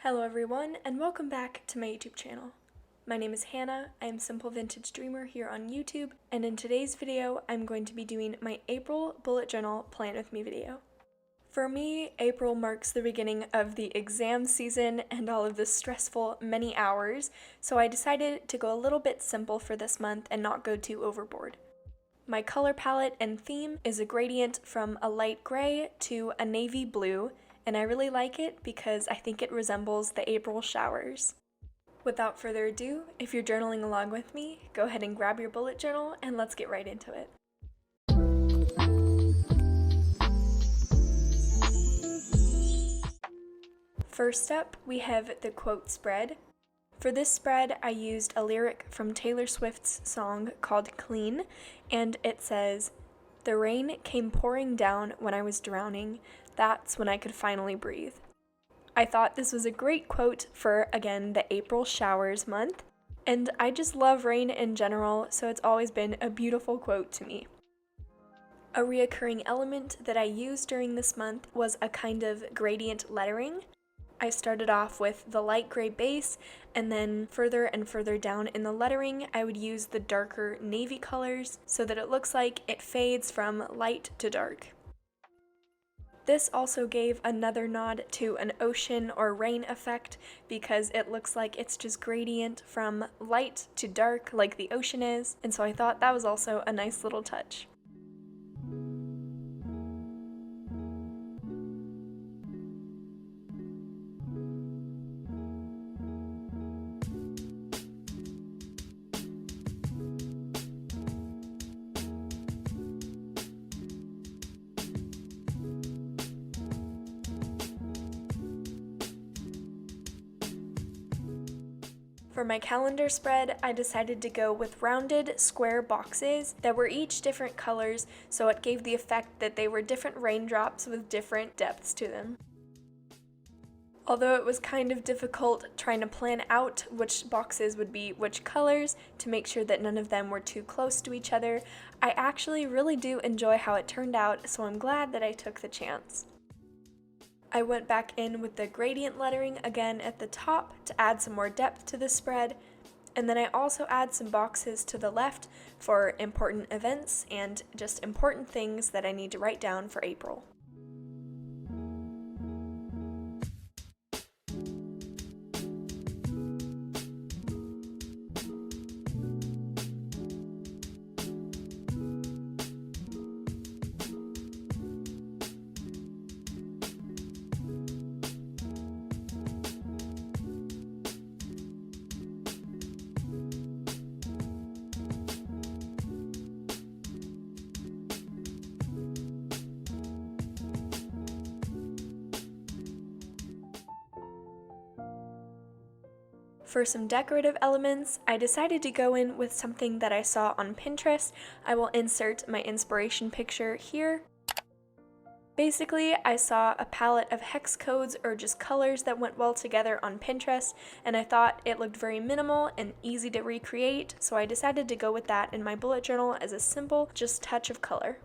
Hello everyone, and welcome back to my YouTube channel. My name is Hannah, I am Simple Vintage Dreamer here on YouTube, and in today's video, I'm going to be doing my April bullet journal plan with me video. For me, April marks the beginning of the exam season and all of the stressful many hours, so I decided to go a little bit simple for this month and not go too overboard. My color palette and theme is a gradient from a light gray to a navy blue, and I really like it because I think it resembles the April showers. Without further ado, if you're journaling along with me, go ahead and grab your bullet journal and let's get right into it. First up, we have the quote spread. For this spread, I used a lyric from Taylor Swift's song called Clean, and it says, "The rain came pouring down when I was drowning. That's when I could finally breathe." I thought this was a great quote for, again, the April showers month, and I just love rain in general, so it's always been a beautiful quote to me. A reoccurring element that I used during this month was a kind of gradient lettering. I started off with the light gray base, and then further and further down in the lettering, I would use the darker navy colors so that it looks like it fades from light to dark. This also gave another nod to an ocean or rain effect because it looks like it's just gradient from light to dark like the ocean is, and so I thought that was also a nice little touch. For my calendar spread, I decided to go with rounded square boxes that were each different colors, so it gave the effect that they were different raindrops with different depths to them. Although it was kind of difficult trying to plan out which boxes would be which colors to make sure that none of them were too close to each other, I actually really do enjoy how it turned out, so I'm glad that I took the chance. I went back in with the gradient lettering again at the top to add some more depth to the spread, and then I also add some boxes to the left for important events and just important things that I need to write down for April. For some decorative elements, I decided to go in with something that I saw on Pinterest. I will insert my inspiration picture here. Basically, I saw a palette of hex codes or just colors that went well together on Pinterest, and I thought it looked very minimal and easy to recreate, so I decided to go with that in my bullet journal as a simple, just touch of color.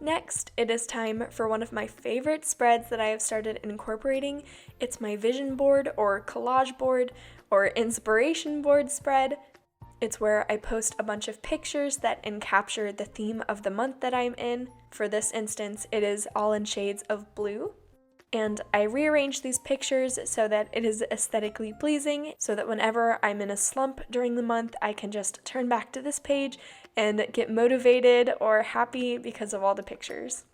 Next, it is time for one of my favorite spreads that I have started incorporating. It's my vision board or collage board or inspiration board spread. It's where I post a bunch of pictures that encapture the theme of the month that I'm in. For this instance, it is all in shades of blue. And I rearrange these pictures so that it is aesthetically pleasing, so that whenever I'm in a slump during the month, I can just turn back to this page and get motivated or happy because of all the pictures.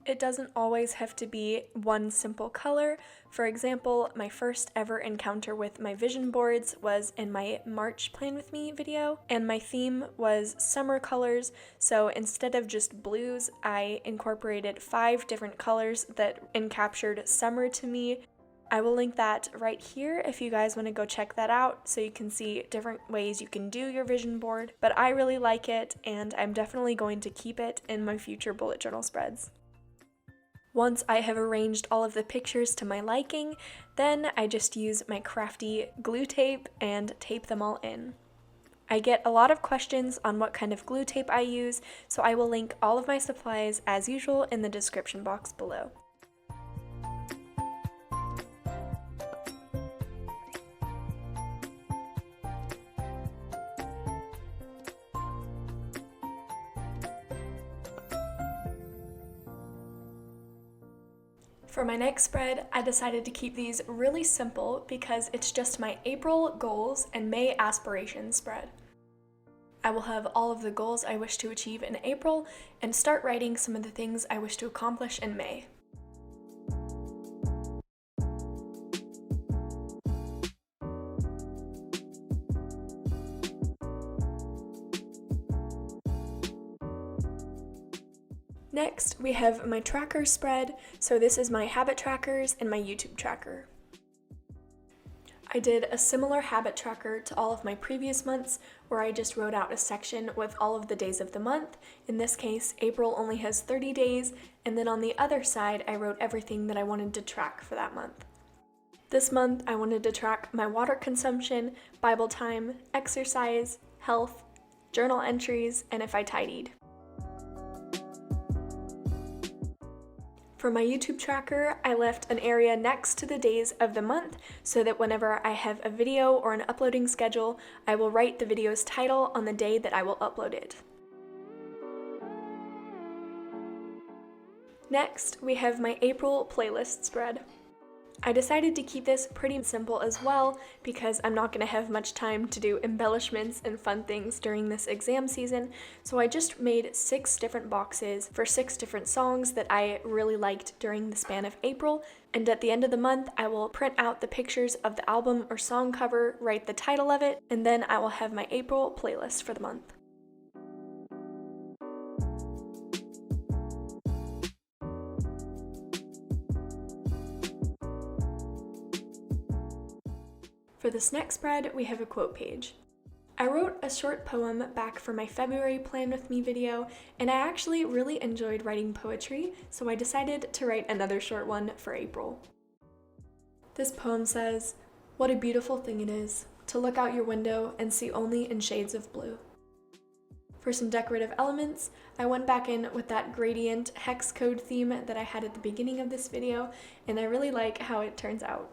It doesn't always have to be one simple color. For example, my first ever encounter with my vision boards was in my March Plan With Me video, and my theme was summer colors, so instead of just blues, I incorporated 5 different colors that encaptured summer to me. I will link that right here if you guys want to go check that out so you can see different ways you can do your vision board, but I really like it and I'm definitely going to keep it in my future bullet journal spreads. Once I have arranged all of the pictures to my liking, then I just use my crafty glue tape and tape them all in. I get a lot of questions on what kind of glue tape I use, so I will link all of my supplies as usual in the description box below. For my next spread, I decided to keep these really simple because it's just my April goals and May aspirations spread. I will have all of the goals I wish to achieve in April and start writing some of the things I wish to accomplish in May. Next, we have my tracker spread. So this is my habit trackers and my YouTube tracker. I did a similar habit tracker to all of my previous months where I just wrote out a section with all of the days of the month. In this case, April only has 30 days, and then on the other side, I wrote everything that I wanted to track for that month. This month, I wanted to track my water consumption, Bible time, exercise, health, journal entries, and if I tidied. For my YouTube tracker, I left an area next to the days of the month so that whenever I have a video or an uploading schedule, I will write the video's title on the day that I will upload it. Next, we have my April playlist spread. I decided to keep this pretty simple as well because I'm not going to have much time to do embellishments and fun things during this exam season, so I just made 6 different boxes for 6 different songs that I really liked during the span of April, and at the end of the month I will print out the pictures of the album or song cover, write the title of it, and then I will have my April playlist for the month. For this next spread, we have a quote page. I wrote a short poem back for my February Plan With Me video, and I actually really enjoyed writing poetry, so I decided to write another short one for April. This poem says, "What a beautiful thing it is to look out your window and see only in shades of blue." For some decorative elements, I went back in with that gradient hex code theme that I had at the beginning of this video, and I really like how it turns out.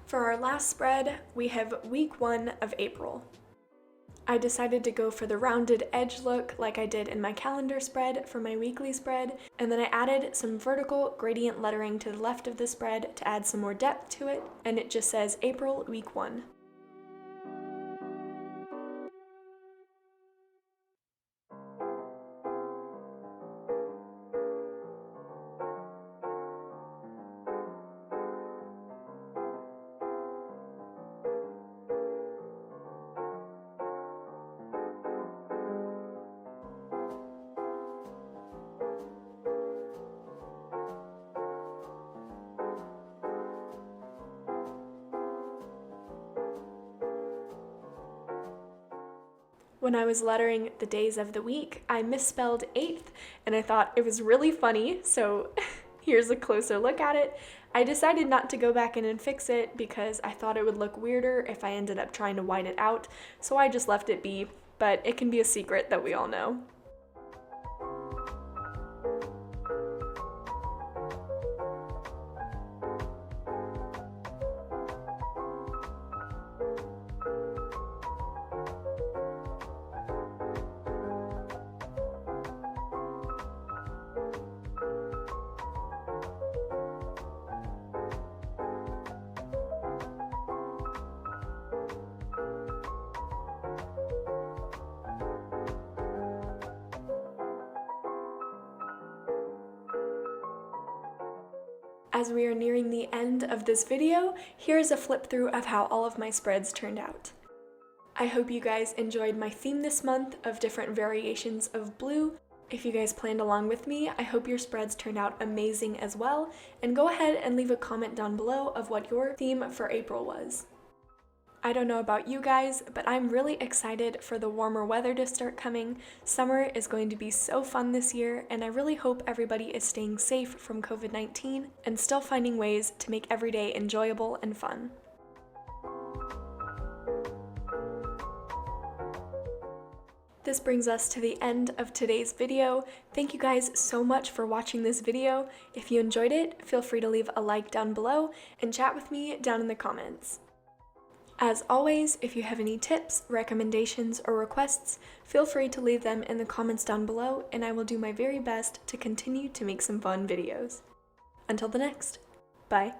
For our last spread, we have week 1 of April. I decided to go for the rounded edge look like I did in my calendar spread for my weekly spread, and then I added some vertical gradient lettering to the left of the spread to add some more depth to it, and it just says April week 1. When I was lettering the days of the week, I misspelled 8th, and I thought it was really funny, so here's a closer look at it. I decided not to go back in and fix it because I thought it would look weirder if I ended up trying to white it out, so I just left it be, but it can be a secret that we all know. As we are nearing the end of this video, here's a flip through of how all of my spreads turned out. I hope you guys enjoyed my theme this month of different variations of blue. If you guys planned along with me, I hope your spreads turned out amazing as well, and go ahead and leave a comment down below of what your theme for April was. I don't know about you guys, but I'm really excited for the warmer weather to start coming. Summer is going to be so fun this year, and I really hope everybody is staying safe from COVID-19 and still finding ways to make every day enjoyable and fun. This brings us to the end of today's video. Thank you guys so much for watching this video. If you enjoyed it, feel free to leave a like down below and chat with me down in the comments. As always, if you have any tips, recommendations, or requests, feel free to leave them in the comments down below, and I will do my very best to continue to make some fun videos. Until the next, bye!